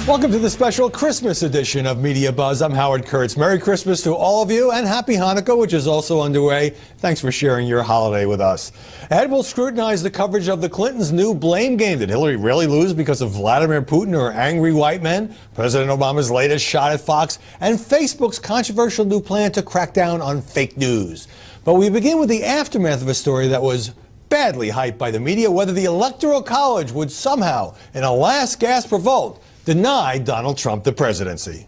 Welcome to the special Christmas edition of Media Buzz. I'm Howard Kurtz. Merry Christmas to all of you and Happy Hanukkah, which is also underway. Thanks for sharing your holiday with us. Ed will scrutinize the coverage of the Clintons' new blame game. Did Hillary really lose because of Vladimir Putin or angry white men? President Obama's latest shot at Fox and Facebook's controversial new plan to crack down on fake news. But we begin with the aftermath of a story that was badly hyped by the media, whether the Electoral College would somehow, in a last gasp revolt, deny Donald Trump the presidency.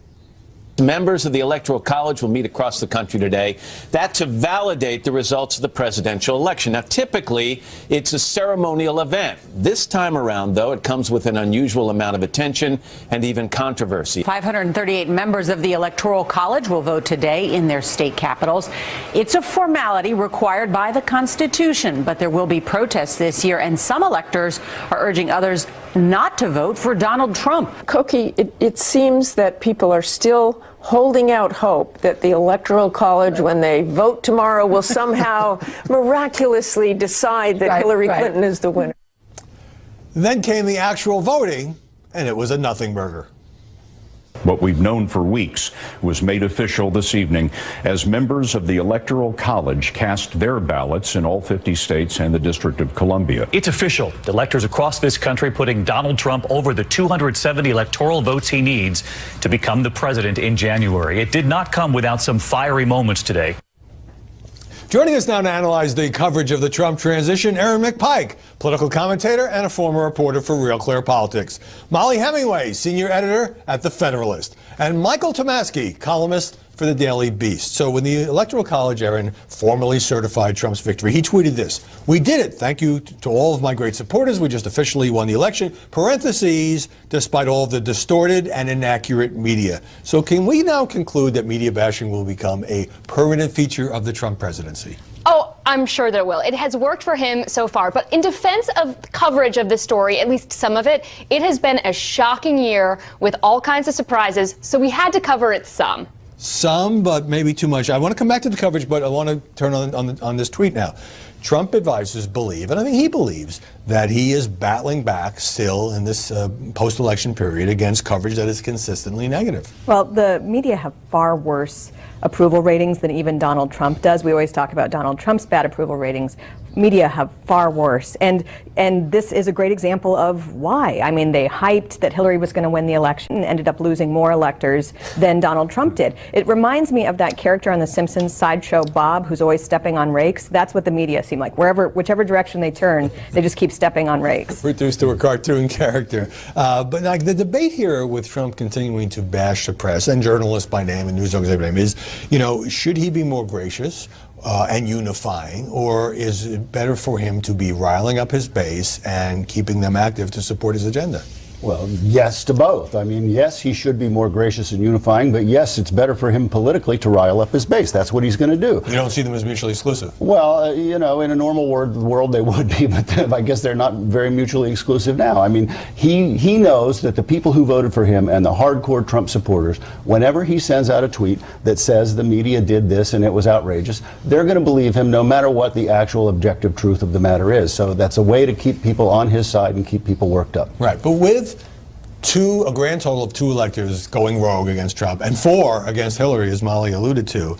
Members of the Electoral College will meet across the country today. That to validate the results of the presidential election. Now, typically, it's a ceremonial event. This time around, though, it comes with an unusual amount of attention and even controversy. 538 members of the Electoral College will vote today in their state capitals. It's a formality required by the Constitution, but there will be protests this year, and some electors are urging others not to vote for Donald Trump. Cokie, it seems that people are still holding out hope that the Electoral College, when they vote tomorrow, will somehow miraculously decide that Hillary Clinton is the winner. Then came the actual voting, and it was a nothing burger. What we've known for weeks was made official this evening as members of the Electoral College cast their ballots in all 50 states and the District of Columbia. It's official. Electors across this country putting Donald Trump over the 270 electoral votes he needs to become the president in January. It did not come without some fiery moments today. Joining us now to analyze the coverage of the Trump transition, Aaron McPike, political commentator and a former reporter for Real Clear Politics. Molly Hemingway, senior editor at The Federalist. And Michael Tomasky, columnist for the Daily Beast. So when the Electoral College, Aaron, formally certified Trump's victory, he tweeted this: "We did it. Thank you to all of my great supporters. We just officially won the election. Parentheses, despite all of the distorted and inaccurate media." So can we now conclude that media bashing will become a permanent feature of the Trump presidency? Oh, I'm sure there will. It has worked for him so far. But in defense of coverage of this story, at least some of it, it has been a shocking year with all kinds of surprises. So we had to cover it some. Some, but maybe too much. I want to come back to the coverage, but I want to turn on this tweet now. Trump advisors believe, and I think he believes, that he is battling back still in this post-election period against coverage that is consistently negative. Well, the media have far worse approval ratings than even Donald Trump does. We always talk about Donald Trump's bad approval ratings. Media have far worse. And this is a great example of why. I mean, they hyped that Hillary was going to win the election and ended up losing more electors than Donald Trump did. It reminds me of that character on The Simpsons, Sideshow Bob, who's always stepping on rakes. That's what the media seem like. Whichever direction they turn, they just keep stepping on rakes. Reduced to a cartoon character. But like the debate here with Trump continuing to bash the press and journalists by name and news organizations by name is, should he be more gracious and unifying, or is it better for him to be riling up his base and keeping them active to support his agenda? Well, yes to both. I mean, yes, he should be more gracious and unifying, but yes, it's better for him politically to rile up his base. That's what he's going to do. You don't see them as mutually exclusive? Well, in a normal world they would be, but I guess they're not very mutually exclusive now. I mean, he knows that the people who voted for him and the hardcore Trump supporters, whenever he sends out a tweet that says the media did this and it was outrageous, they're going to believe him no matter what the actual objective truth of the matter is. So that's a way to keep people on his side and keep people worked up. Right, but with a grand total of 2 electors going rogue against Trump and 4 against Hillary, as Molly alluded to.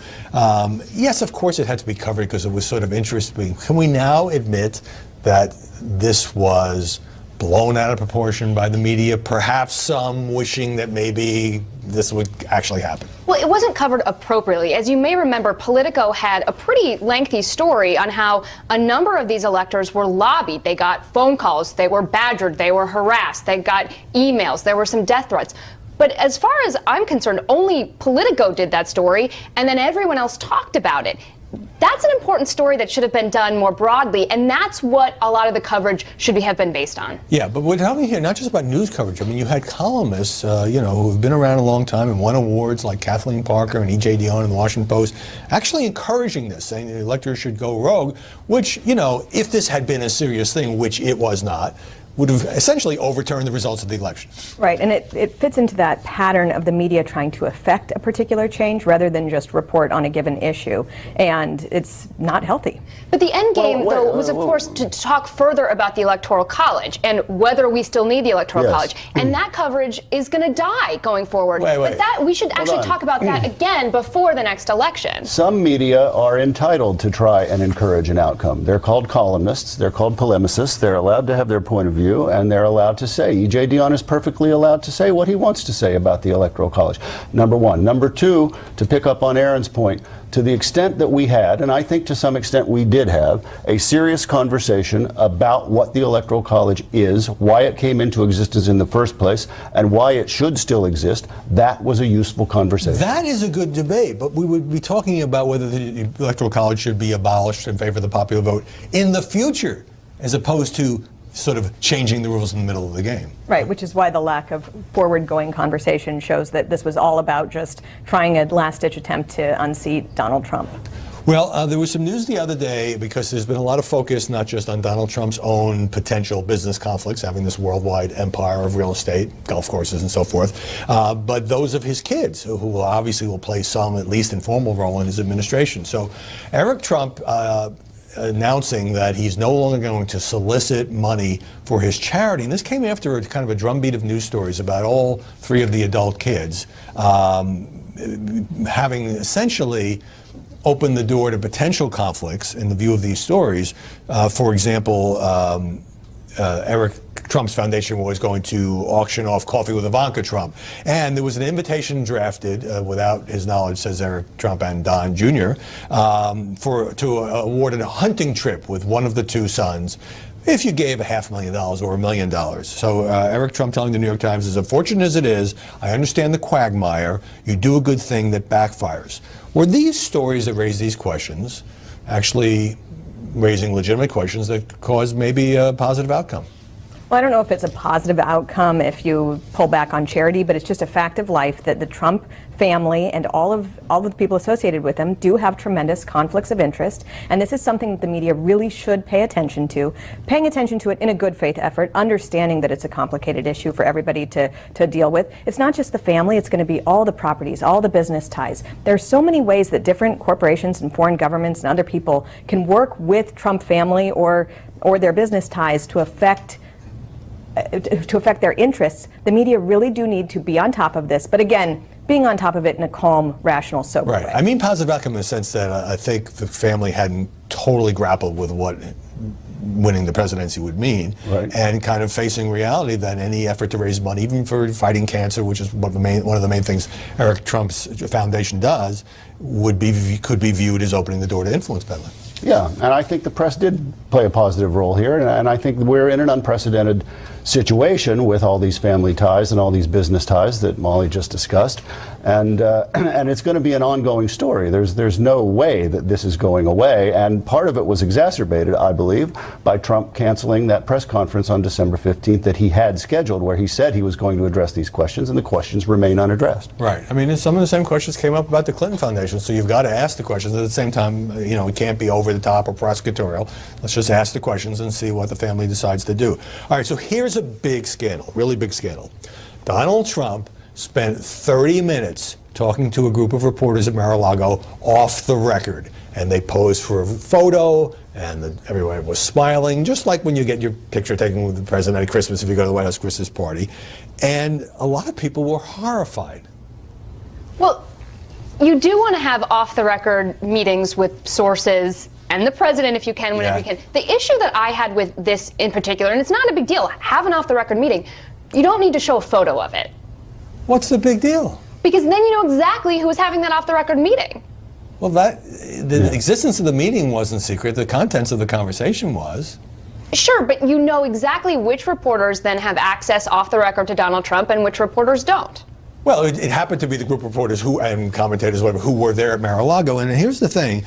Yes, of course it had to be covered because it was sort of interesting. Can we now admit that this was blown out of proportion by the media, perhaps some wishing that maybe this would actually happen? Well, it wasn't covered appropriately. As you may remember, Politico had a pretty lengthy story on how a number of these electors were lobbied. They got phone calls, they were badgered, they were harassed, they got emails, there were some death threats. But as far as I'm concerned, only Politico did that story, and then everyone else talked about it. That's an important story that should have been done more broadly, and that's what a lot of the coverage should have been based on. Yeah, but we're talking here not just about news coverage. I mean, you had columnists, who have been around a long time and won awards like Kathleen Parker and E.J. Dionne in the Washington Post, actually encouraging this, saying the electors should go rogue, which, if this had been a serious thing, which it was not, would have essentially overturned the results of the election. Right, and it fits into that pattern of the media trying to affect a particular change rather than just report on a given issue, and it's not healthy. But the end game, though, was, of course, to talk further about the Electoral College and whether we still need the Electoral College. And that coverage is going to die going forward. But that we should actually talk about that again before the next election. Some media are entitled to try and encourage an outcome. They're called columnists, they're called polemicists, they're allowed to have their point of view, and they're allowed to say. E.J. Dionne is perfectly allowed to say what he wants to say about the Electoral College. Number one. Number two, to pick up on Aaron's point, to the extent that we had, and I think to some extent we did have, a serious conversation about what the Electoral College is, why it came into existence in the first place, and why it should still exist, that was a useful conversation. That is a good debate, but we would be talking about whether the Electoral College should be abolished in favor of the popular vote in the future, as opposed to sort of changing the rules in the middle of the game. Right, which is why the lack of forward-going conversation shows that this was all about just trying a last-ditch attempt to unseat Donald Trump. Well, there was some news the other day, because there's been a lot of focus not just on Donald Trump's own potential business conflicts, having this worldwide empire of real estate, golf courses and so forth, but those of his kids, who obviously will play some, at least informal role in his administration. So Eric Trump announcing that he's no longer going to solicit money for his charity. And this came after a kind of a drumbeat of news stories about all three of the adult kids having essentially opened the door to potential conflicts in the view of these stories. For example, Eric Trump's foundation was going to auction off coffee with Ivanka Trump. And there was an invitation drafted, without his knowledge, says Eric Trump and Don Jr., to award a hunting trip with one of the two sons if you gave $500,000 or $1 million. So Eric Trump telling the New York Times, as unfortunate as it is, I understand the quagmire. You do a good thing that backfires. Were these stories that raise these questions actually raising legitimate questions that cause maybe a positive outcome? Well, I don't know if it's a positive outcome if you pull back on charity, but it's just a fact of life that the Trump family and all of the people associated with them do have tremendous conflicts of interest, and this is something that the media really should pay attention to, paying attention to it in a good faith effort, understanding that it's a complicated issue for everybody to deal with. It's not just the family, it's going to be all the properties, all the business ties. There are so many ways that different corporations and foreign governments and other people can work with Trump family or their business ties to affect their interests. The media really do need to be on top of this, but again, being on top of it in a calm, rational, sober way. I mean positive outcome in the sense that I think the family hadn't totally grappled with what winning the presidency would mean, and kind of facing reality that any effort to raise money, even for fighting cancer, which is one of the main things Eric Trump's foundation does, could be viewed as opening the door to influence peddling. Yeah, and I think the press did play a positive role here, and I think we're in an unprecedented situation with all these family ties and all these business ties that Molly just discussed, and it's going to be an ongoing story. There's no way that this is going away, and part of it was exacerbated, I believe, by Trump canceling that press conference on December 15th that he had scheduled, where he said he was going to address these questions, and the questions remain unaddressed. Right. I mean, some of the same questions came up about the Clinton Foundation, so you've got to ask the questions. At the same time, it can't be over the top or prosecutorial. Let's just ask the questions and see what the family decides to do. All right, so here's a big scandal, really big scandal. Donald Trump spent 30 minutes talking to a group of reporters at Mar-a-Lago off the record, and they posed for a photo, and everyone was smiling, just like when you get your picture taken with the president at Christmas if you go to the White House Christmas party. And a lot of people were horrified. Well, you do want to have off-the-record meetings with sources and the president if you can, whenever you can. The issue that I had with this in particular, and it's not a big deal, have an off-the-record meeting. You don't need to show a photo of it. What's the big deal? Because then you know exactly who was having that off-the-record meeting. Well, the existence of the meeting wasn't secret. The contents of the conversation was. Sure, but you know exactly which reporters then have access off the record to Donald Trump and which reporters don't. Well, it happened to be the group of reporters and commentators, whatever, who were there at Mar-a-Lago. And here's the thing.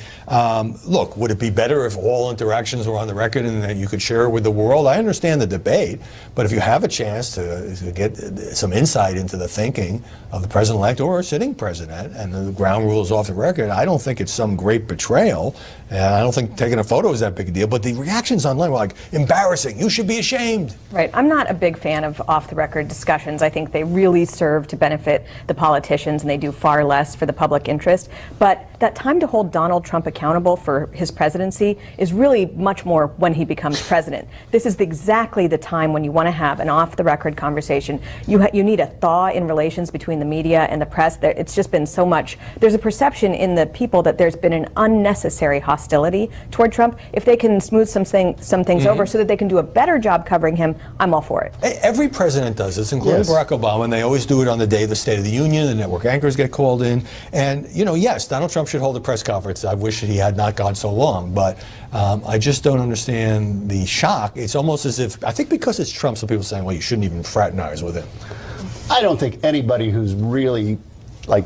Look, would it be better if all interactions were on the record and that you could share it with the world? I understand the debate, but if you have a chance to get some insight into the thinking of the president-elect or a sitting president, and the ground rules off the record, I don't think it's some great betrayal. And I don't think taking a photo is that big a deal. But the reactions online were like, embarrassing. You should be ashamed. Right. I'm not a big fan of off-the-record discussions. I think they really serve to benefit the politicians, and they do far less for the public interest. But that time to hold Donald Trump accountable for his presidency is really much more when he becomes president. This is exactly the time when you want to have an off-the-record conversation. You need a thaw in relations between the media and the press. It's just been so much. There's a perception in the people that there's been an unnecessary hostility toward Trump. If they can smooth some things over so that they can do a better job covering him, I'm all for it. Every president does this, including Barack Obama, and they always do it on the day of the State of the Union. The network anchors get called in. And, yes, Donald Trump should hold a press conference. I wish he had not gone so long. But I just don't understand the shock. It's almost as if, I think because it's Trump, some people are saying, well, you shouldn't even fraternize with him. I don't think anybody who's really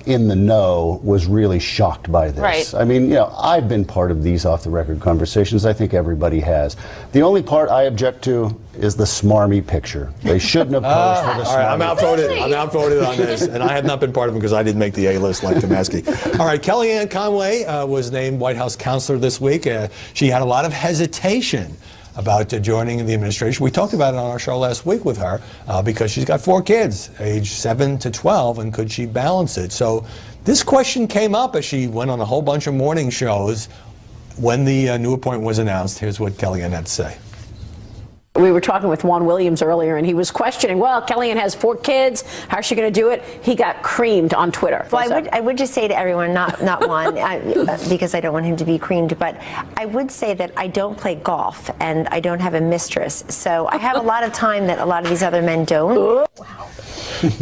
in the know was really shocked by this. Right. I mean, I've been part of these off-the-record conversations. I think everybody has. The only part I object to is the smarmy picture. They shouldn't have posed for the smarmy. All right, I'm outvoted on this, and I have not been part of them because I didn't make the A-list like Tomasky. All right, Kellyanne Conway was named White House counselor this week. She had a lot of hesitation about joining the administration. We talked about it on our show last week with her because she's got 4 kids, age 7 to 12, and could she balance it? So this question came up as she went on a whole bunch of morning shows when the new appointment was announced. Here's what Kellyanne had to say. We were talking with Juan Williams earlier, and he was questioning, well, Kellyanne has 4 kids. How's she going to do it? He got creamed on Twitter. Well, I would just say to everyone, not Juan, because I don't want him to be creamed, but I would say that I don't play golf, and I don't have a mistress. So I have a lot of time that a lot of these other men don't. Wow.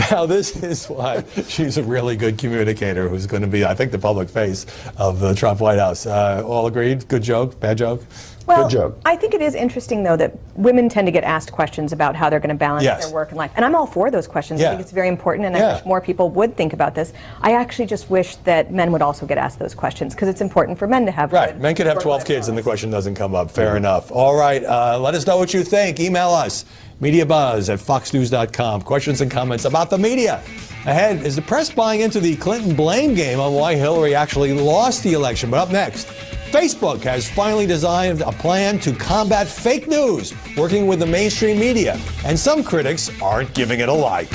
Now, this is why she's a really good communicator who's going to be, I think, the public face of the Trump White House. All agreed? Good joke? Bad joke? Well, good joke. I think it is interesting, though, that women tend to get asked questions about how they're going to balance their work and life. And I'm all for those questions. I think it's very important, and I wish more people would think about this. I actually just wish that men would also get asked those questions, because it's important for men to have. Right. Men could have 12 kids and the question doesn't come up. Fair enough. All right. Let us know what you think. Email us, MediaBuzz@foxnews.com. Questions and comments about the media. Ahead, is the press buying into the Clinton blame game on why Hillary actually lost the election? But up next, Facebook has finally designed a plan to combat fake news, working with the mainstream media, and some critics aren't giving it a like.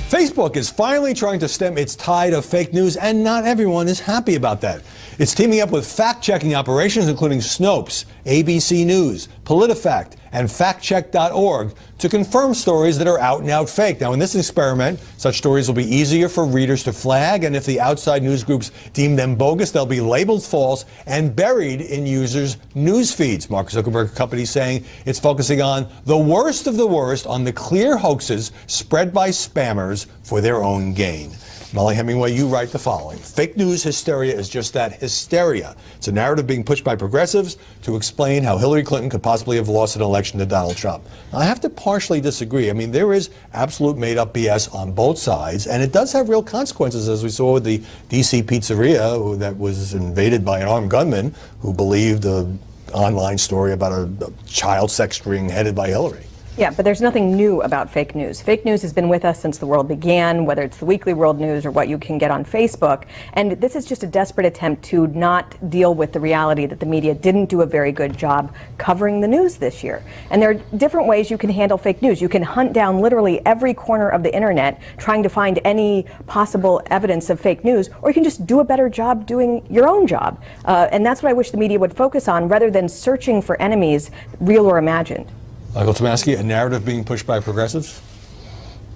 Facebook is finally trying to stem its tide of fake news, and not everyone is happy about that. It's teaming up with fact-checking operations, including Snopes, ABC News, PolitiFact, and factcheck.org, to confirm stories that are out-and-out fake. Now, in this experiment, such stories will be easier for readers to flag, and if the outside news groups deem them bogus, they'll be labeled false and buried in users' news feeds. Mark Zuckerberg company saying it's focusing on the worst of the worst, on the clear hoaxes spread by spammers for their own gain. Molly Hemingway, you write the following. Fake news hysteria is just that, hysteria. It's a narrative being pushed by progressives to explain how Hillary Clinton could possibly have lost an election to Donald Trump. Now, I have to partially disagree. I mean, there is absolute made-up BS on both sides, and it does have real consequences, as we saw with the D.C. pizzeria that was invaded by an armed gunman who believed an online story about a child sex ring headed by Hillary. Yeah, but there's nothing new about fake news. Fake news has been with us since the world began, whether it's the Weekly World News or what you can get on Facebook. And this is just a desperate attempt to not deal with the reality that the media didn't do a very good job covering the news this year. And there are different ways you can handle fake news. You can hunt down literally every corner of the internet trying to find any possible evidence of fake news, or you can just do a better job doing your own job. And that's what I wish the media would focus on, rather than searching for enemies, real or imagined. Michael Tomasky, a narrative being pushed by progressives?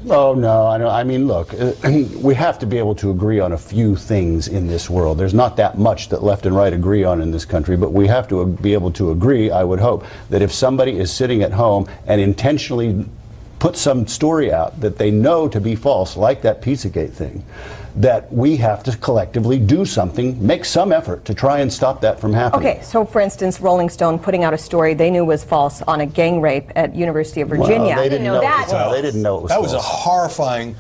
Oh, no. I mean, look, we have to be able to agree on a few things in this world. There's not that much that left and right agree on in this country, but we have to be able to agree, I would hope, that if somebody is sitting at home and intentionally put some story out that they know to be false, like that Pizzagate thing, that we have to collectively do something, make some effort to try and stop that from happening. Okay, so for instance, Rolling Stone putting out a story they knew was false on a gang rape at University of Virginia. Well, they didn't know that. They didn't know it was That was a false. horrifying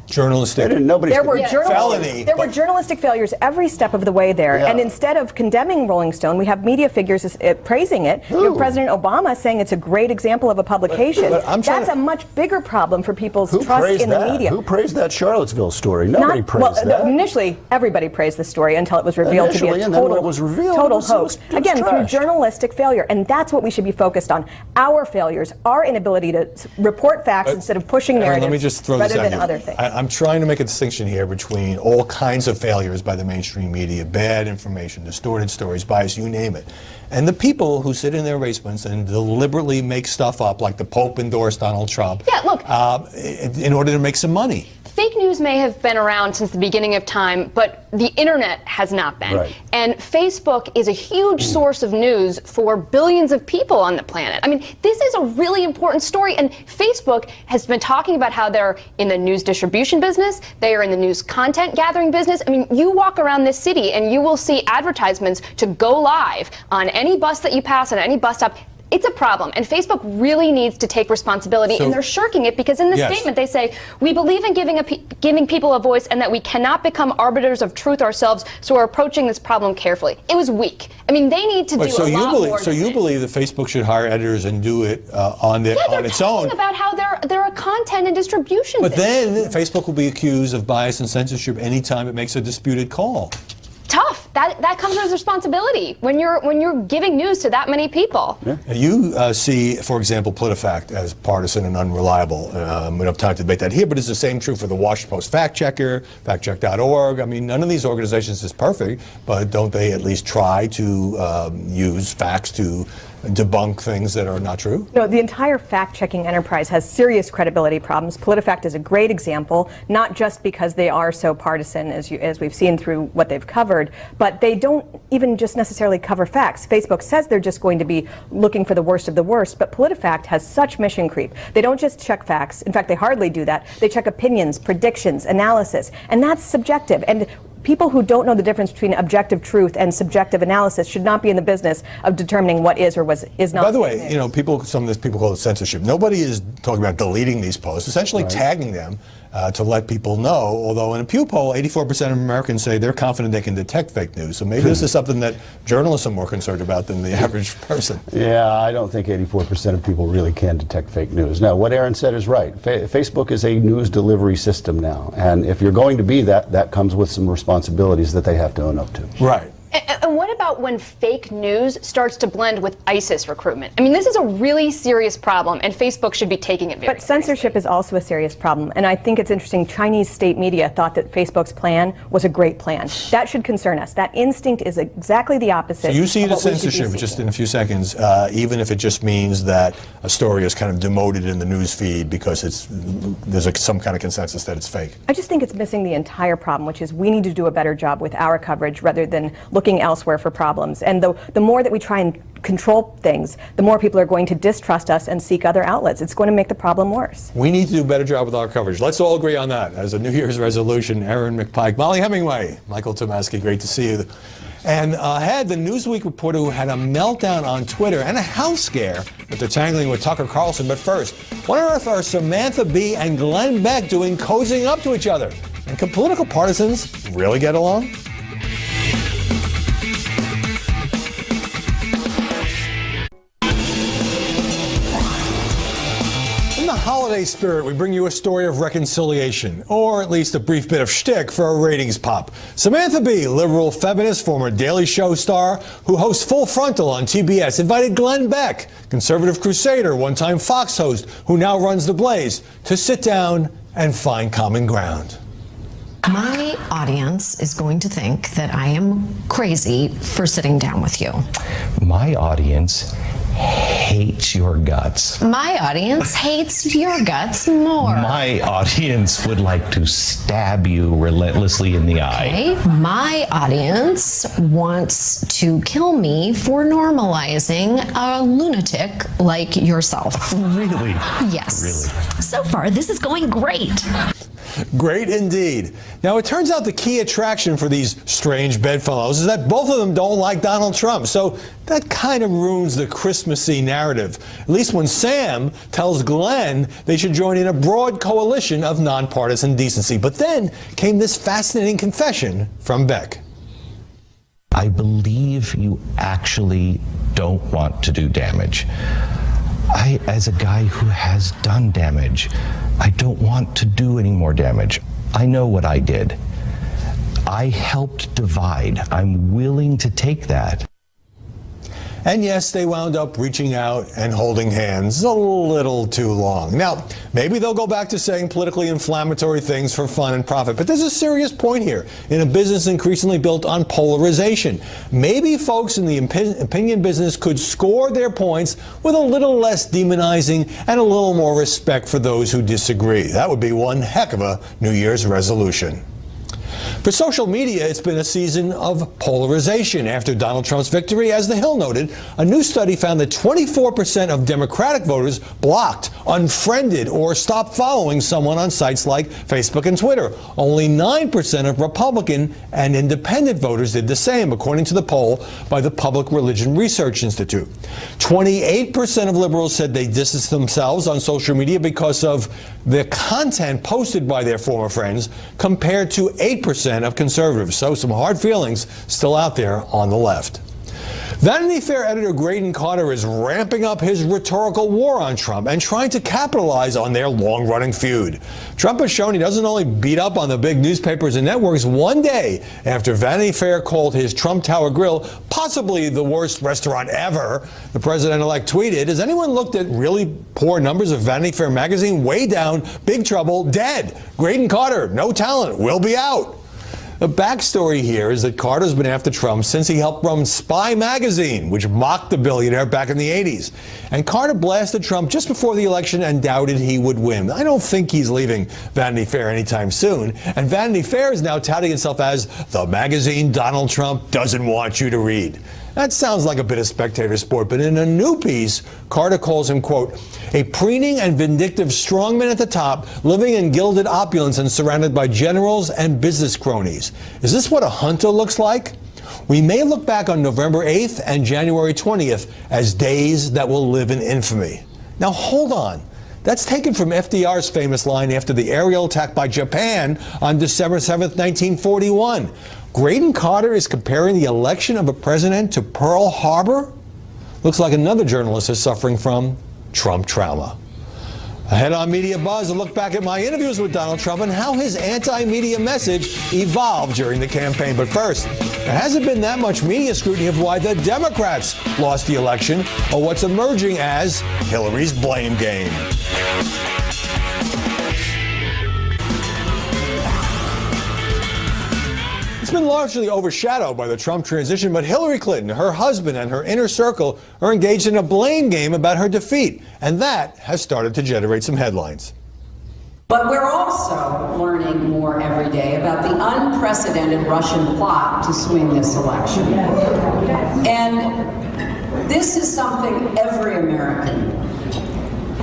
journalistic There were felony. There were journalistic failures every step of the way there. Yeah. And instead of condemning Rolling Stone, we have media figures praising it. You have President Obama saying it's a great example of a publication. But I'm trying That's a much bigger problem for people's Who trust praised in the that? media. Who praised that Charlottesville story? Nobody praised that. Initially, everybody praised the story until it was revealed to be Initially, a and then when total, it was revealed, total it was hoax. Again, through trash. journalistic failure. And that's what we should be focused on. Our failures, our inability to report facts instead of pushing Aaron, narratives let me just throw this rather at than you. other things. I'm trying to make a distinction here between all kinds of failures by the mainstream media, bad information, distorted stories, bias, you name it, and the people who sit in their basements and deliberately make stuff up, like the Pope endorsed Donald Trump, Yeah, look. In order to make some money. Fake news may have been around since the beginning of time, but the internet has not been. Right. And Facebook is a huge source of news for billions of people on the planet. I mean, this is a really important story, and Facebook has been talking about how they're in the news distribution business, they are in the news content gathering business. I mean, you walk around this city and you will see advertisements to go live on any bus that you pass, on any bus stop. It's a problem, and Facebook really needs to take responsibility, and they're shirking it because in the statement they say, we believe in giving people a voice and that we cannot become arbiters of truth ourselves, so we're approaching this problem carefully. It was weak. I mean, they need to do a lot more. So you believe that Facebook should hire editors and do it on its own? They're talking about how they're a content and distribution But business. then Facebook will be accused of bias and censorship anytime it makes a disputed call. Tough. That comes with responsibility when you're giving news to that many people. Yeah. You see, for example, PolitiFact as partisan and unreliable. We don't have time to debate that here, but it's the same true for the Washington Post Fact Checker, factcheck.org. I mean, none of these organizations is perfect, but don't they at least try to use facts to debunk things that are not true? No, the entire fact-checking enterprise has serious credibility problems. PolitiFact is a great example, not just because they are so partisan, as we've seen through what they've covered, but they don't even just necessarily cover facts. Facebook says they're just going to be looking for the worst of the worst, but PolitiFact has such mission creep. They don't just check facts. In fact, they hardly do that. They check opinions, predictions, analysis, and that's subjective. And people who don't know the difference between objective truth and subjective analysis should not be in the business of determining what is or is not. By the way, you know, some of these people call it censorship. Nobody is talking about deleting these posts, essentially tagging them to let people know. Although in a Pew poll, 84% of Americans say they're confident they can detect fake news. So maybe this is something that journalists are more concerned about than the average person. Yeah, I don't think 84% of people really can detect fake news. No, what Aaron said is right. Facebook is a news delivery system now. And if you're going to be that comes with some responsibilities that they have to own up to. Right. And what about when fake news starts to blend with ISIS recruitment? I mean, this is a really serious problem, and Facebook should be taking it very But censorship is also a serious problem, and I think it's interesting. Chinese state media thought that Facebook's plan was a great plan. That should concern us. That instinct is exactly the opposite. So you see of it what as we should be censorship, just seeking. in a few seconds, even if it just means that a story is kind of demoted in the news feed because there's some kind of consensus that it's fake. I just think it's missing the entire problem, which is we need to do a better job with our coverage rather than looking elsewhere for problems. And the more that we try and control things, the more people are going to distrust us and seek other outlets. It's going to make the problem worse. We need to do a better job with our coverage. Let's all agree on that. As a New Year's resolution, Aaron McPike, Molly Hemingway, Michael Tomasky, great to see you. And ahead, the Newsweek reporter who had a meltdown on Twitter and a health scare after tangling with Tucker Carlson. But first, what on earth are Samantha Bee and Glenn Beck doing cozying up to each other? And can political partisans really get along? In the holiday spirit, we bring you a story of reconciliation, or at least a brief bit of shtick for a ratings pop. Samantha Bee, liberal feminist, former Daily Show star, who hosts Full Frontal on TBS, invited Glenn Beck, conservative crusader, one-time Fox host, who now runs The Blaze, to sit down and find common ground. My audience is going to think that I am crazy for sitting down with you. My audience hates your guts. My audience hates your guts more. My audience would like to stab you relentlessly in the eye. Okay. My audience wants to kill me for normalizing a lunatic like yourself. Really? Yes. Really? So far, this is going great. Great indeed. Now, it turns out the key attraction for these strange bedfellows is that both of them don't like Donald Trump. So that kind of ruins the Christmassy narrative, at least when Sam tells Glenn they should join in a broad coalition of nonpartisan decency. But then came this fascinating confession from Beck. I believe you actually don't want to do damage. I, as a guy who has done damage, I don't want to do any more damage. I know what I did. I helped divide. I'm willing to take that. And yes, they wound up reaching out and holding hands a little too long. Now, maybe they'll go back to saying politically inflammatory things for fun and profit, but there's a serious point here in a business increasingly built on polarization. Maybe folks in the opinion business could score their points with a little less demonizing and a little more respect for those who disagree. That would be one heck of a New Year's resolution. For social media, it's been a season of polarization after Donald Trump's victory. As The Hill noted, a new study found that 24% of Democratic voters blocked, unfriended, or stopped following someone on sites like Facebook and Twitter. Only 9% of Republican and independent voters did the same, according to the poll by the Public Religion Research Institute. 28% of liberals said they distanced themselves on social media because of the content posted by their former friends, compared to 8% of conservatives. So some hard feelings still out there on the left. Vanity Fair editor Graydon Carter is ramping up his rhetorical war on Trump and trying to capitalize on their long-running feud. Trump has shown he doesn't only beat up on the big newspapers and networks. One day after Vanity Fair called his Trump Tower Grill possibly the worst restaurant ever, the president-elect tweeted, "Has anyone looked at really poor numbers of Vanity Fair magazine? Way down, big trouble, dead. Graydon Carter, no talent, will be out." The backstory here is that Carter's been after Trump since he helped run Spy magazine, which mocked the billionaire back in the 80s. And Carter blasted Trump just before the election and doubted he would win. I don't think he's leaving Vanity Fair anytime soon. And Vanity Fair is now touting itself as the magazine Donald Trump doesn't want you to read. That sounds like a bit of spectator sport, but in a new piece, Carter calls him, quote, "a preening and vindictive strongman at the top, living in gilded opulence and surrounded by generals and business cronies." Is this what a junta looks like? We may look back on November 8th and January 20th as days that will live in infamy. Now hold on. That's taken from FDR's famous line after the aerial attack by Japan on December 7th, 1941. Graydon Carter is comparing the election of a president to Pearl Harbor? Looks like another journalist is suffering from Trump trauma. Ahead on Media Buzz, a look back at my interviews with Donald Trump and how his anti-media message evolved during the campaign. But first, there hasn't been that much media scrutiny of why the Democrats lost the election, or what's emerging as Hillary's blame game. It's been largely overshadowed by the Trump transition, but Hillary Clinton, her husband, and her inner circle are engaged in a blame game about her defeat, and that has started to generate some headlines. But we're also learning more every day about the unprecedented Russian plot to swing this election. And this is something every American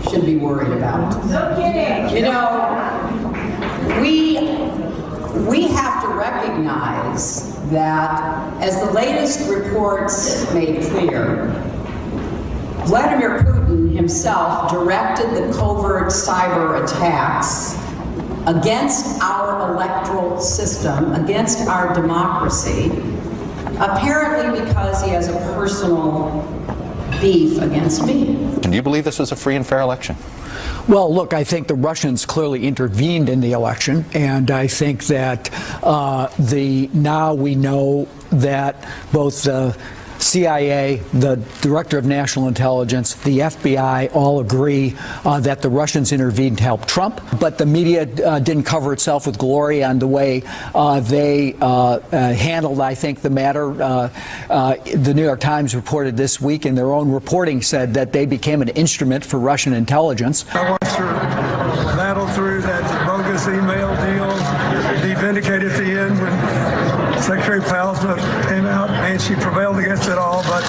should be worried about. No kidding. You know, we have to recognize that, as the latest reports made clear, Vladimir Putin himself directed the covert cyber attacks against our electoral system, against our democracy, apparently because he has a personal beef against me. Do you believe this was a free and fair election? Well, look, I think the Russians clearly intervened in the election, and I think that now we know that both the CIA, the Director of National Intelligence, the FBI all agree that the Russians intervened to help Trump, but the media didn't cover itself with glory on the way they handled, I think, the matter. The New York Times reported this week in their own reporting said that they became an instrument for Russian intelligence. I want to battle through that bogus email deal, be vindicated at the end when Secretary Palsma came out and she prevailed against it all, but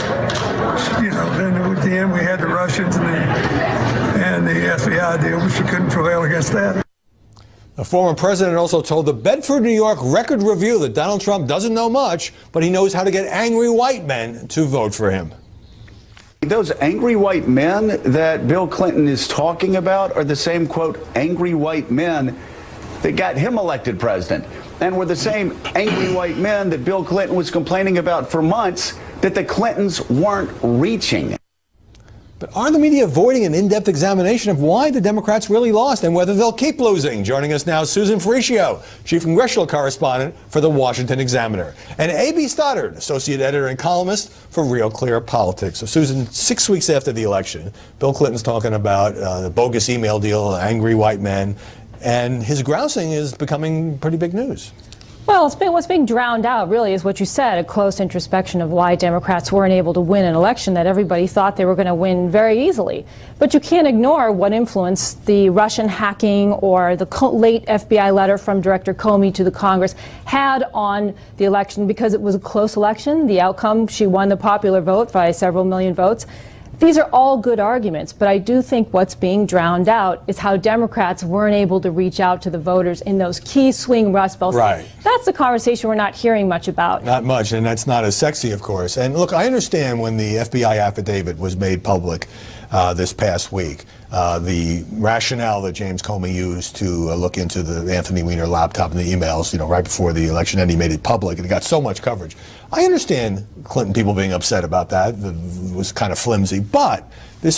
you know, then at the end we had the Russians and the FBI deal, but she couldn't prevail against that. The former president also told the Bedford, New York Record Review that Donald Trump doesn't know much, but he knows how to get angry white men to vote for him. Those angry white men that Bill Clinton is talking about are the same, quote, angry white men that got him elected president, and were the same angry white men that Bill Clinton was complaining about for months that the Clintons weren't reaching. But are the media avoiding an in-depth examination of why the Democrats really lost and whether they'll keep losing? Joining us now, Susan Faricio, chief congressional correspondent for the Washington Examiner, and A.B. Stoddard, associate editor and columnist for Real Clear Politics. So, Susan, 6 weeks after the election, Bill Clinton's talking about the bogus email deal, angry white men, and his grousing is becoming pretty big news. Well, what's being drowned out really is what you said, a close introspection of why Democrats weren't able to win an election that everybody thought they were going to win very easily. But you can't ignore what influence the Russian hacking or the late FBI letter from Director Comey to the Congress had on the election, because it was a close election. The outcome, she won the popular vote by several million votes. These are all good arguments, but I do think what's being drowned out is how Democrats weren't able to reach out to the voters in those key swing Rust Belt states. Right. That's the conversation we're not hearing much about. Not much, and that's not as sexy, of course. And look, I understand when the FBI affidavit was made public this past week, the rationale that James Comey used to look into the Anthony Weiner laptop and the emails, right before the election, and he made it public, and it got so much coverage. I understand Clinton people being upset about that. It was kind of flimsy, but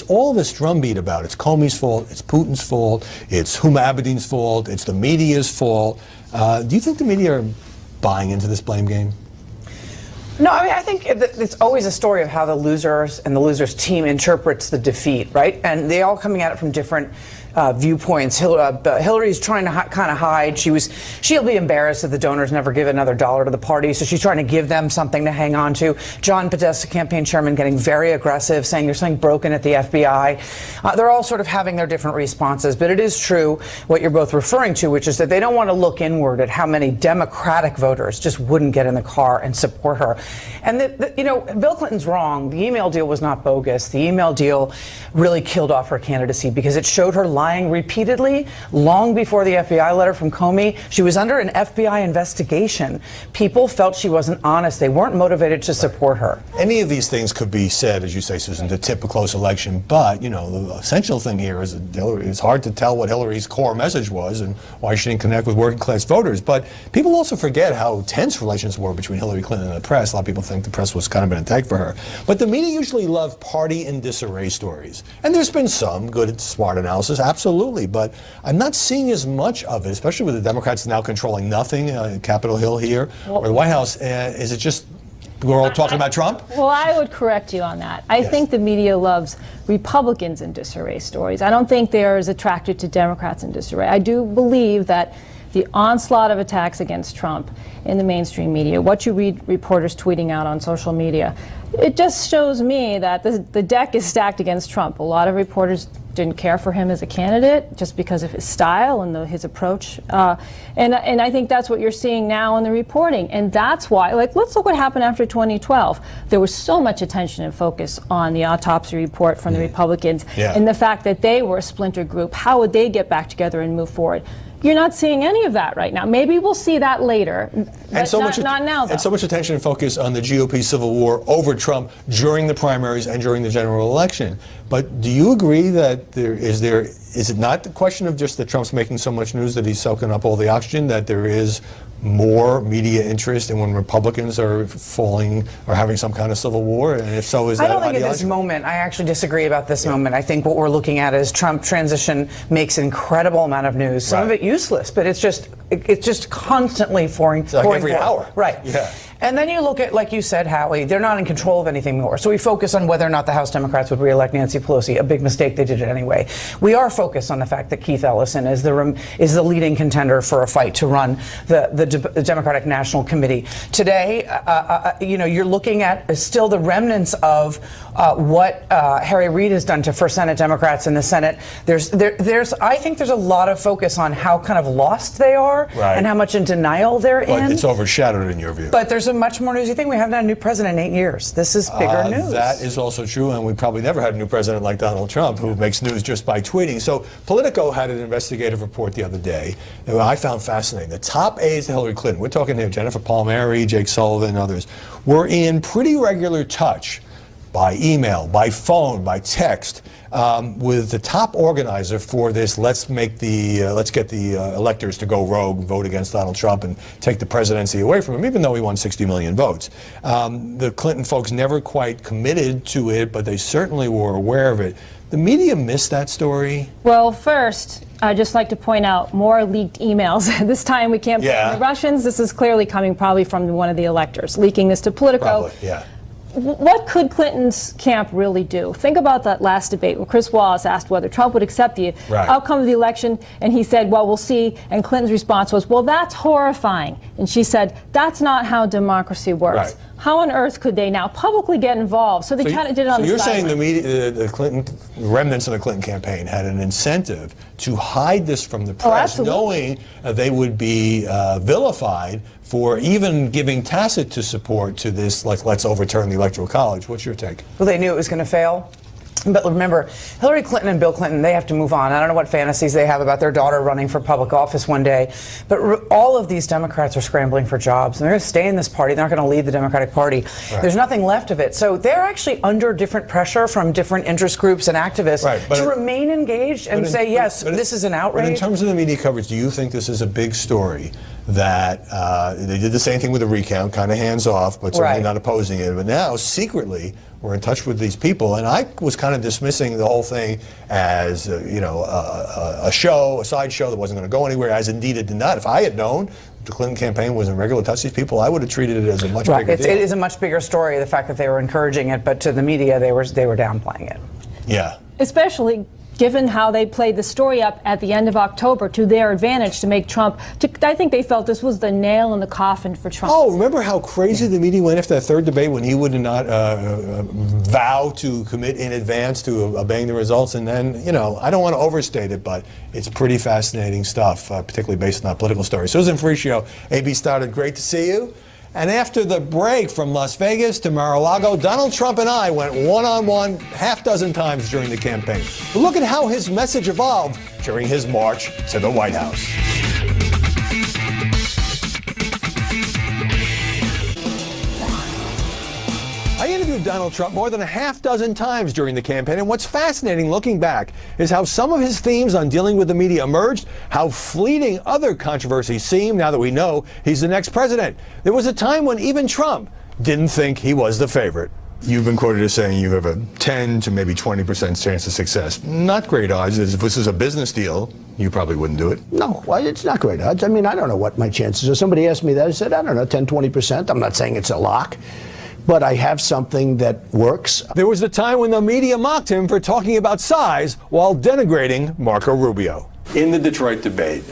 all this drumbeat about it's Comey's fault, it's Putin's fault, it's Huma Abedin's fault, it's the media's fault. Do you think the media are buying into this blame game? No, I think it's always a story of how the losers and the losers team interprets the defeat, right? And they all coming at it from different viewpoints. Hillary's trying to kind of hide. She'll be embarrassed if the donors never give another dollar to the party, so she's trying to give them something to hang on to. John Podesta, campaign chairman, getting very aggressive, saying there's something broken at the FBI. They're all sort of having their different responses, but it is true what you're both referring to, which is that they don't want to look inward at how many Democratic voters just wouldn't get in the car and support her. And Bill Clinton's wrong. The email deal was not bogus. The email deal really killed off her candidacy because it showed her lying repeatedly long before the FBI letter from Comey. She was under an FBI investigation. People felt she wasn't honest. They weren't motivated to support her. Any of these things could be said, as you say, Susan, to tip a close election. But, the essential thing here is that it's hard to tell what Hillary's core message was and why she didn't connect with working class voters. But people also forget how tense relations were between Hillary Clinton and the press. A lot of people think the press was kind of an attack for her. But the media usually love party and disarray stories. And there's been some good, smart analysis, absolutely. But I'm not seeing as much of it, especially with the Democrats now controlling nothing, Capitol Hill here, or the White House. Is it just we're all talking about Trump? Well, I would correct you on that. I think the media loves Republicans in disarray stories. I don't think they're as attracted to Democrats in disarray. I do believe that the onslaught of attacks against Trump in the mainstream media, what you read reporters tweeting out on social media, it just shows me that the deck is stacked against Trump. A lot of reporters didn't care for him as a candidate just because of his style and his approach. And I think that's what you're seeing now in the reporting. And that's why, let's look what happened after 2012. There was so much attention and focus on the autopsy report from the Republicans and the fact that they were a splinter group. How would they get back together and move forward? You're not seeing any of that right now. Maybe we'll see that later, but not now, though. And so much attention and focus on the GOP civil war over Trump during the primaries and during the general election. But do you agree that is it not the question of just that Trump's making so much news that he's soaking up all the oxygen, that there is more media interest in when Republicans are falling or having some kind of civil war? And if so, is that I don't think ideological? at this moment, I actually disagree about this moment. I think what we're looking at is Trump transition makes an incredible amount of news. Some of it useless, but it's just constantly pouring every hour. Right. Yeah. And then you look at, like you said, Howie, they're not in control of anything more. So we focus on whether or not the House Democrats would reelect Nancy Pelosi. A big mistake, they did it anyway. We are focused on the fact that Keith Ellison is the leading contender for a fight to run the Democratic National Committee. Today, you're looking at still the remnants of what Harry Reid has done to First Senate Democrats in the Senate. I think there's a lot of focus on how kind of lost they are and how much in denial they're in. But it's overshadowed in your view. But there's there's a much more news. You think we haven't had a new president in 8 years. This is bigger news. That is also true, and we probably never had a new president like Donald Trump who makes news just by tweeting. So Politico had an investigative report the other day that I found fascinating. The top aides to Hillary Clinton, we're talking here, Jennifer Palmieri, Jake Sullivan, others, were in pretty regular touch by email, by phone, by text, with the top organizer for this. Let's get the electors to go rogue, vote against Donald Trump, and take the presidency away from him, even though he won 60 million votes. The Clinton folks never quite committed to it, but they certainly were aware of it. The media missed that story. Well, first, I'd just like to point out more leaked emails. This time we can't blame the Russians. This is clearly coming probably from one of the electors, leaking this to Politico. Probably, yeah. What could Clinton's camp really do? Think about that last debate where Chris Wallace asked whether Trump would accept the outcome of the election, and he said, well, we'll see. And Clinton's response was, well, that's horrifying. And she said, that's not how democracy works. Right. How on earth could they now publicly get involved? So they kind of did it on the side. So you're saying the media, the Clinton remnants of the Clinton campaign had an incentive to hide this from the press, knowing they would be vilified for even giving tacit support to this, like, let's overturn the Electoral College. What's your take? Well, they knew it was going to fail. But remember, Hillary Clinton and Bill Clinton, they have to move on. I don't know what fantasies they have about their daughter running for public office one day. But all of these Democrats are scrambling for jobs. And they're going to stay in this party. They're not going to leave the Democratic Party. Right. There's nothing left of it. So they're actually under different pressure from different interest groups and activists to remain engaged and say, yes, this is an outrage. But in terms of the media coverage, do you think this is a big story? That they did the same thing with the recount, kind of hands off, but certainly not opposing it. But now, secretly, we're in touch with these people. And I was kind of dismissing the whole thing as, a show, a side show that wasn't going to go anywhere, as indeed it did not. If I had known the Clinton campaign was in regular touch with these people, I would have treated it as a much bigger deal. It is a much bigger story, the fact that they were encouraging it, but to the media, they were downplaying it. Yeah. Especially given how they played the story up at the end of October to their advantage to make Trump, I think they felt this was the nail in the coffin for Trump. Oh, remember how crazy the media went after that third debate when he would not vow to commit in advance to obeying the results? And then, I don't want to overstate it, but it's pretty fascinating stuff, particularly based on that political story. Susan Ferricchio, AB started. Great to see you. And after the break from Las Vegas to Mar-a-Lago, Donald Trump and I went one-on-one half dozen times during the campaign. But look at how his message evolved during his march to the White House. I interviewed Donald Trump more than a half dozen times during the campaign, and what's fascinating looking back is how some of his themes on dealing with the media emerged, how fleeting other controversies seem now that we know he's the next president. There was a time when even Trump didn't think he was the favorite. You've been quoted as saying you have a 10 to maybe 20% chance of success. Not great odds. If this is a business deal, you probably wouldn't do it. No, it's not great odds. I mean, I don't know what my chances are. Somebody asked me that. I said, I don't know, 10, 20%. I'm not saying it's a lock. But I have something that works. There was a time when the media mocked him for talking about size while denigrating Marco Rubio. In the Detroit debate,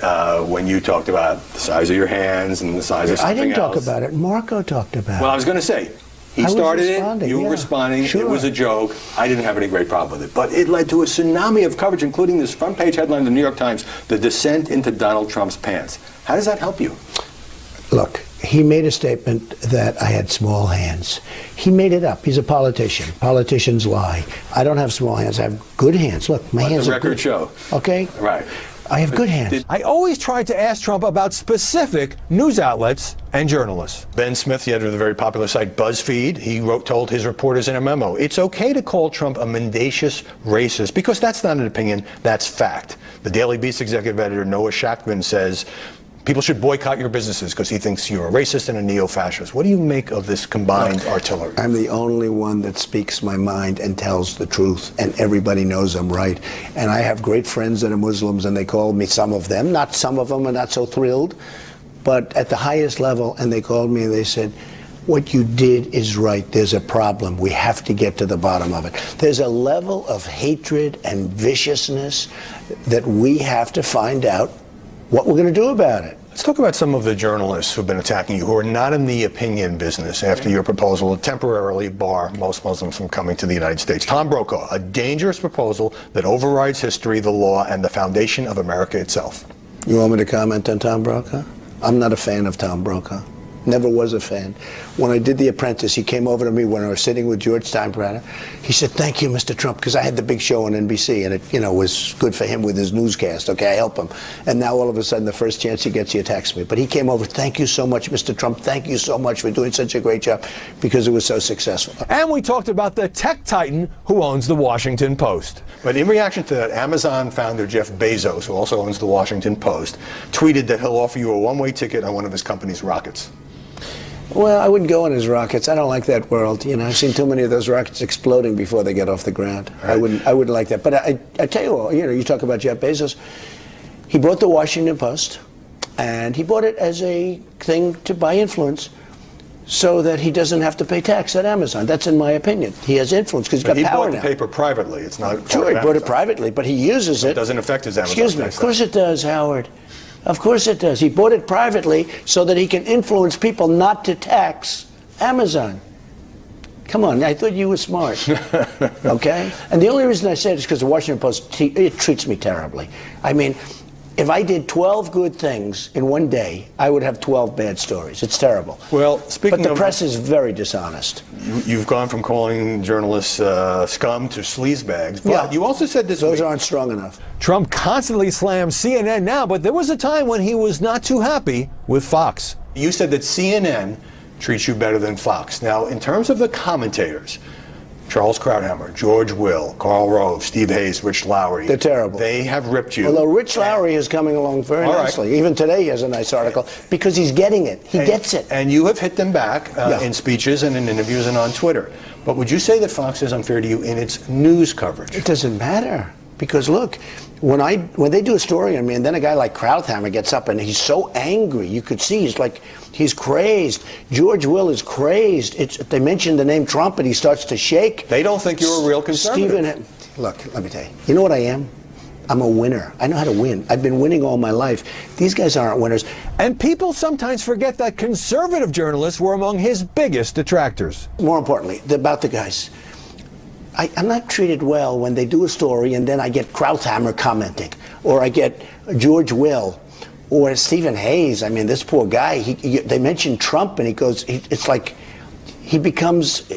when you talked about the size of your hands and the size of something else. I didn't talk about it. Marco talked about it. Well, I was going to say, he started it, you were responding, it was a joke. I didn't have any great problem with it. But it led to a tsunami of coverage, including this front page headline in the New York Times, The Descent into Donald Trump's Pants. How does that help you? Look, he made a statement that I had small hands. He made it up. He's a politician. Politicians lie. I don't have small hands. I have good hands. Look, my hands are good. The record show. Okay? Right. I have good hands. I always tried to ask Trump about specific news outlets and journalists. Ben Smith, the editor of the very popular site BuzzFeed, he told his reporters in a memo, it's okay to call Trump a mendacious racist because that's not an opinion, that's fact. The Daily Beast executive editor Noah Shachtman says, people should boycott your businesses because he thinks you're a racist and a neo-fascist. What do you make of this combined artillery? I'm the only one that speaks my mind and tells the truth, and everybody knows I'm right. And I have great friends that are Muslims, and they call me, some of them, not some of them are not so thrilled, but at the highest level, and they called me and they said, what you did is right. There's a problem. We have to get to the bottom of it. There's a level of hatred and viciousness that we have to find out what we're going to do about it. Let's talk about some of the journalists who've been attacking you, who are not in the opinion business after your proposal to temporarily bar most Muslims from coming to the United States. Tom Brokaw, a dangerous proposal that overrides history, the law, and the foundation of America itself. You want me to comment on Tom Brokaw? I'm not a fan of Tom Brokaw. Never was a fan. When I did The Apprentice, he came over to me when I was sitting with George Steinbrenner. He said, "Thank you, Mr. Trump," because I had the big show on NBC, and it, was good for him with his newscast. Okay, I help him. And now all of a sudden, the first chance he gets, he attacks me. But he came over, "Thank you so much, Mr. Trump. Thank you so much for doing such a great job," because it was so successful. And we talked about the tech titan who owns the Washington Post. But in reaction to that, Amazon founder Jeff Bezos, who also owns the Washington Post, tweeted that he'll offer you a one-way ticket on one of his company's rockets. Well, I wouldn't go on his rockets. I don't like that world. I've seen too many of those rockets exploding before they get off the ground. Right. I wouldn't like that. But I tell you what, you talk about Jeff Bezos. He bought the Washington Post, and he bought it as a thing to buy influence so that he doesn't have to pay tax at Amazon. That's in my opinion. He has influence because he's got power now. He bought the paper privately. It's not sure, he bought it privately, but he uses it. It doesn't affect his Amazon. Excuse me. Of course it does, Howard. Of course it does. He bought it privately so that he can influence people not to tax Amazon. Come on, I thought you were smart. Okay? And the only reason I say it is because the Washington Post, it treats me terribly. I mean, if I did 12 good things in one day, I would have 12 bad stories. It's terrible. Well, speaking But the press is very dishonest. You've gone from calling journalists scum to sleazebags, but you also said this Those aren't strong enough. Trump constantly slams CNN now, but there was a time when he was not too happy with Fox. You said that CNN treats you better than Fox. Now, in terms of the commentators, Charles Krauthammer, George Will, Karl Rove, Steve Hayes, Rich Lowry. They're terrible. They have ripped you. Although Rich Lowry is coming along very nicely. Even today he has a nice article because he's getting it. He gets it. And you have hit them back in speeches and in interviews and on Twitter. But would you say that Fox is unfair to you in its news coverage? It doesn't matter. Because look, when they do a story on me, and then a guy like Krauthammer gets up and he's so angry, you could see he's crazed. George Will is crazed. They mention the name Trump and he starts to shake. They don't think you're a real conservative. Look, let me tell you. You know what I am? I'm a winner. I know how to win. I've been winning all my life. These guys aren't winners. And people sometimes forget that conservative journalists were among his biggest detractors. More importantly, about the guys. I'm not treated well when they do a story and then I get Krauthammer commenting, or I get George Will, or Stephen Hayes. I mean, this poor guy. They mention Trump and he goes. It's like he becomes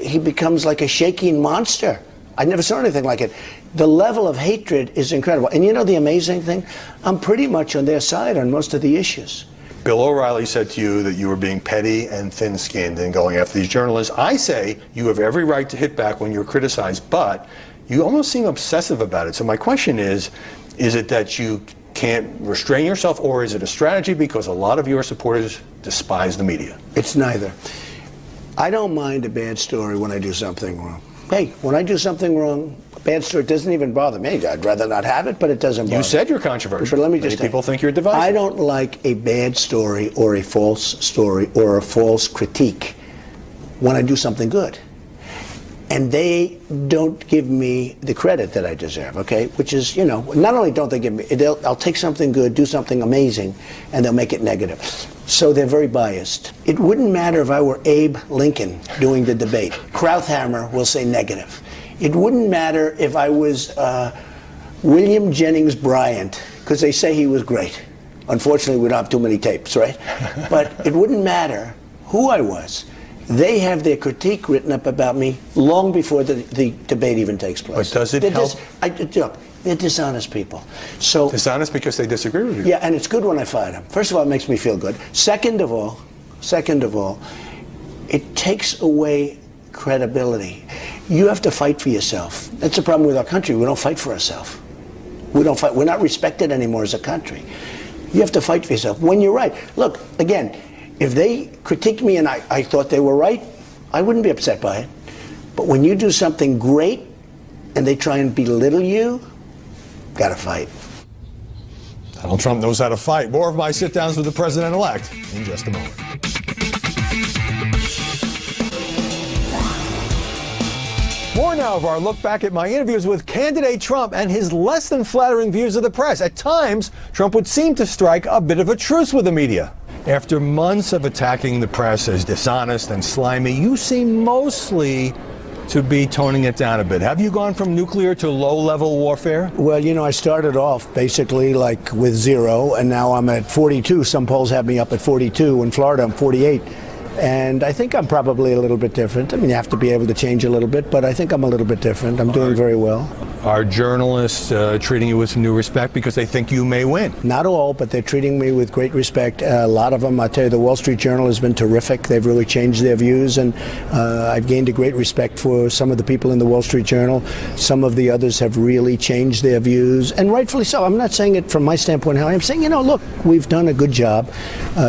like a shaking monster. I never saw anything like it. The level of hatred is incredible. And you know the amazing thing? I'm pretty much on their side on most of the issues. Bill O'Reilly said to you that you were being petty and thin-skinned and going after these journalists. I say you have every right to hit back when you're criticized, but you almost seem obsessive about it. So my question is it that you can't restrain yourself, or is it a strategy because a lot of your supporters despise the media? It's neither. I don't mind a bad story when I do something wrong. Hey, when I do something wrong, a bad story doesn't even bother me. I'd rather not have it, but it doesn't bother me. You said you're controversial. But let me Many just people think you're divisive. I don't like a bad story or a false story or a false critique when I do something good. And they don't give me the credit that I deserve, okay? Which is, not only don't they give me, I'll take something good, do something amazing, and they'll make it negative. So they're very biased. It wouldn't matter if I were Abe Lincoln doing the debate. Krauthammer will say negative. It wouldn't matter if I was William Jennings Bryant, because they say he was great. Unfortunately, we don't have too many tapes, right? But it wouldn't matter who I was. They have their critique written up about me long before the debate even takes place. But does it help? They're dishonest people. So dishonest because they disagree with you. Yeah, and it's good when I fire them. First of all, it makes me feel good. Second of all, it takes away credibility. You have to fight for yourself. That's the problem with our country. We don't fight for ourselves. We don't fight. We're not respected anymore as a country. You have to fight for yourself. When you're right. Look, again, if they critiqued me and I thought they were right, I wouldn't be upset by it. But when you do something great and they try and belittle you, gotta fight. Donald Trump knows how to fight. More of my sit-downs with the president-elect in just a moment. More now of our look back at my interviews with candidate Trump and his less than flattering views of the press. At times, Trump would seem to strike a bit of a truce with the media. After months of attacking the press as dishonest and slimy, you seem mostly to be toning it down a bit. Have you gone from nuclear to low-level warfare? Well, I started off basically with 0, and now I'm at 42. Some polls have me up at 42. In Florida, I'm 48. And I think I'm probably a little bit different. I mean, you have to be able to change a little bit, but I think I'm a little bit different. I'm doing very well. Are journalists treating you with some new respect because they think you may win? Not all, but they're treating me with great respect. A lot of them, I tell you, the Wall Street Journal has been terrific. They've really changed their views, and I've gained a great respect for some of the people in the Wall Street Journal. Some of the others have really changed their views, and rightfully so. I'm not saying it from my standpoint how I'm saying, you know, look, we've done a good job.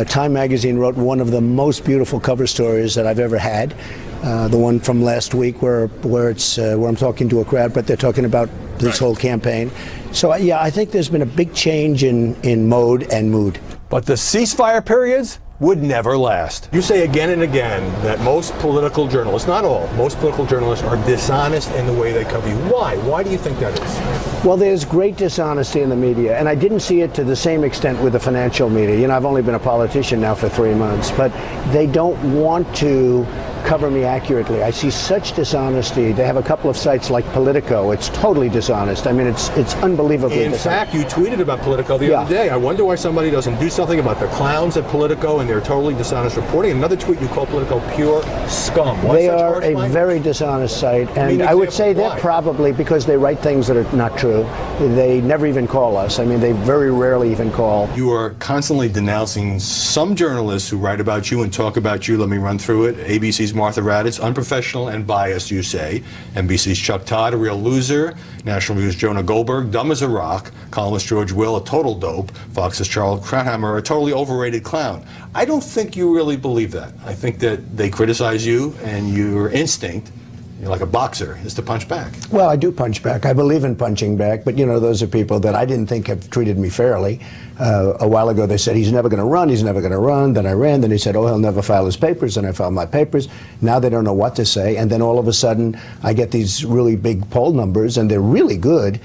Time magazine wrote one of the most beautiful cover stories that I've ever had. The one from last week where I'm talking to a crowd, but they're talking about this whole campaign. So yeah, I think there's been a big change in mode and mood. But the ceasefire periods would never last. You say again and again that most political journalists, not all, most political journalists are dishonest in the way they cover you. Why? Why do you think that is? Well, there's great dishonesty in the media, and I didn't see it to the same extent with the financial media. You know, I've only been a politician now for 3 months, but they don't want to cover me accurately. I see such dishonesty. They have a couple of sites like Politico. It's totally dishonest. I mean, it's unbelievably In dishonest. fact, you tweeted about Politico the other day. I wonder why somebody doesn't do something about the clowns at Politico and their totally dishonest reporting. Another tweet, you call Politico pure scum. Why They such are harsh a language? very dishonest site, and Give me an I would example say why. they're probably because they write things that are not true. They never even call us. I mean, they very rarely even call. You are constantly denouncing some journalists who write about you and talk about you. Let me run through it. ABC's Martha Raddatz, unprofessional and biased, you say. NBC's Chuck Todd, a real loser. National News' Jonah Goldberg, dumb as a rock. Columnist George Will, a total dope. Fox's Charles Krauthammer, a totally overrated clown. I don't think you really believe that. I think that they criticize you, and your instinct, you're like a boxer, is to punch back. Well, I do punch back. I believe in punching back, but you know, those are people that I didn't think have treated me fairly. A while ago they said he's never going to run, he's never going to run. Then I ran, then he said, oh, he'll never file his papers, and I filed my papers. Now they don't know what to say, and then all of a sudden I get these really big poll numbers, and they're really good.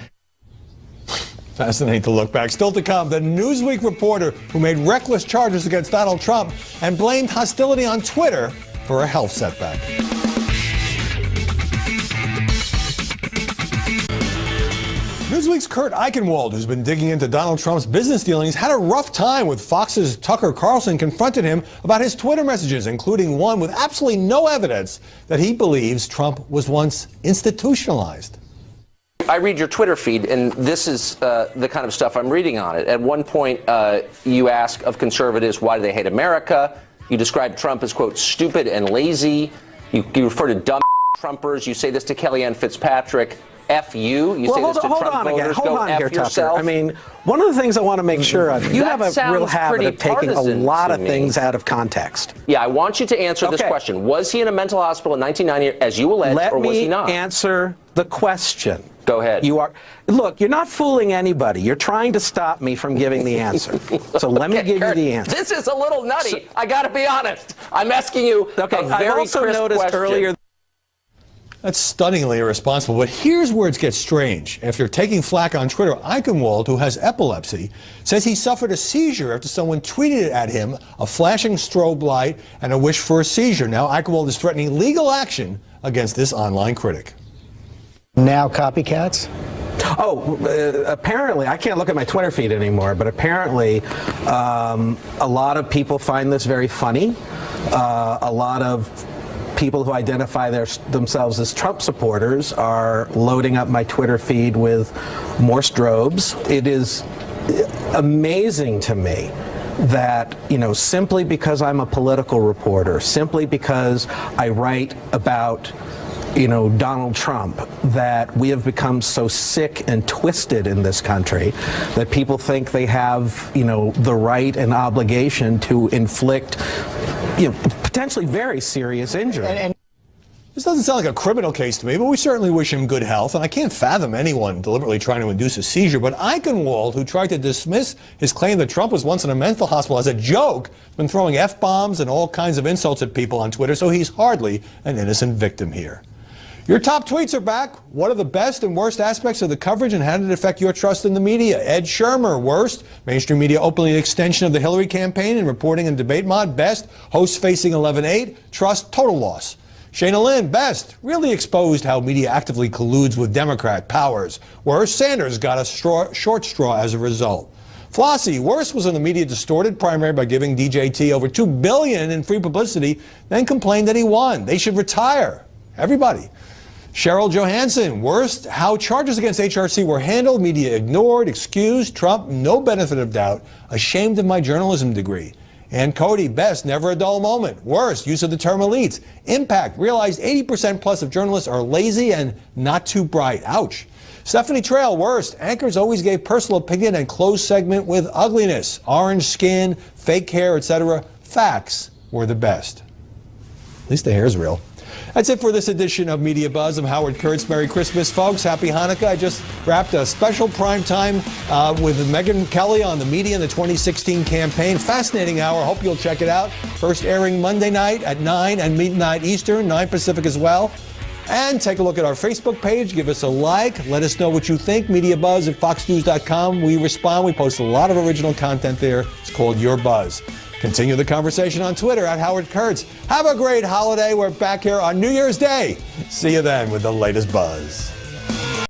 Fascinating to look back. Still to come, the Newsweek reporter who made reckless charges against Donald Trump and blamed hostility on Twitter for a health setback. Newsweek's Kurt Eichenwald, who's been digging into Donald Trump's business dealings, had a rough time when Fox's Tucker Carlson confronted him about his Twitter messages, including one with absolutely no evidence that he believes Trump was once institutionalized. I read your Twitter feed, and this is the kind of stuff I'm reading on it. At one point, you ask of conservatives, why do they hate America? You describe Trump as, quote, stupid and lazy. You refer to dumb Trumpers. You say this to Kellyanne Fitzpatrick. F you. You say this to Trump voters. Hold Go on F here, yourself. Tucker. I mean, one of the things I want to make sure of, you That have a real sounds habit pretty of taking a partisan lot to of me. things out of context. Yeah, I want you to answer this Okay. question. Was he in a mental hospital in 1990, as you allege, Let or was he me not? answer the question. Go ahead. You are. Look, you're not fooling anybody. You're trying to stop me from giving the answer. So let me Okay, give Kurt, you the answer. This is a little nutty. I got to be honest. I'm asking you Okay, a very I've also crisp noticed question. earlier. That's stunningly irresponsible, but here's where it gets strange. After taking flack on Twitter, Eichenwald, who has epilepsy, says he suffered a seizure after someone tweeted at him a flashing strobe light and a wish for a seizure. Now Eichenwald is threatening legal action against this online critic. Now copycats? Oh, apparently, I can't look at my Twitter feed anymore, but apparently a lot of people find this very funny. A lot of people who identify themselves as Trump supporters are loading up my Twitter feed with more strobes. It is amazing to me that, you know, simply because I'm a political reporter, simply because I write about, you know, Donald Trump, that we have become so sick and twisted in this country that people think they have, you know, the right and obligation to inflict, you know, potentially very serious injury. This doesn't sound like a criminal case to me, but we certainly wish him good health. And I can't fathom anyone deliberately trying to induce a seizure. But Eichenwald, who tried to dismiss his claim that Trump was once in a mental hospital as a joke, has been throwing F-bombs and all kinds of insults at people on Twitter, so he's hardly an innocent victim here. Your top tweets are back. What are the best and worst aspects of the coverage, and how did it affect your trust in the media? Ed Shermer, worst. Mainstream media openly an extension of the Hillary campaign in reporting and debate mod. Best. Hosts facing 11-8. Trust, total loss. Shayna Lynn, best. Really exposed how media actively colludes with Democrat powers. Worst. Sanders got a short straw as a result. Flossie, worse was when the media distorted primary by giving DJT over $2 billion in free publicity, then complained that he won. They should retire. Everybody. Cheryl Johansson, worst, how charges against HRC were handled, media ignored, excused, Trump, no benefit of doubt, ashamed of my journalism degree. And Cody, best, never a dull moment. Worst, use of the term elites. Impact, realized 80% plus of journalists are lazy and not too bright. Ouch. Stephanie Trail, worst, anchors always gave personal opinion and closed segment with ugliness. Orange skin, fake hair, etc. Facts were the best. At least the hair's real. That's it for this edition of Media Buzz. I'm Howard Kurtz. Merry Christmas, folks. Happy Hanukkah. I just wrapped a special prime time with Megyn Kelly on the media in the 2016 campaign. Fascinating hour. Hope you'll check it out. First airing Monday night at 9 and midnight Eastern, 9 Pacific as well. And take a look at our Facebook page. Give us a like. Let us know what you think. MediaBuzz at foxnews.com. We respond. We post a lot of original content there. It's called Your Buzz. Continue the conversation on Twitter at Howard Kurtz. Have a great holiday. We're back here on New Year's Day. See you then with the latest buzz.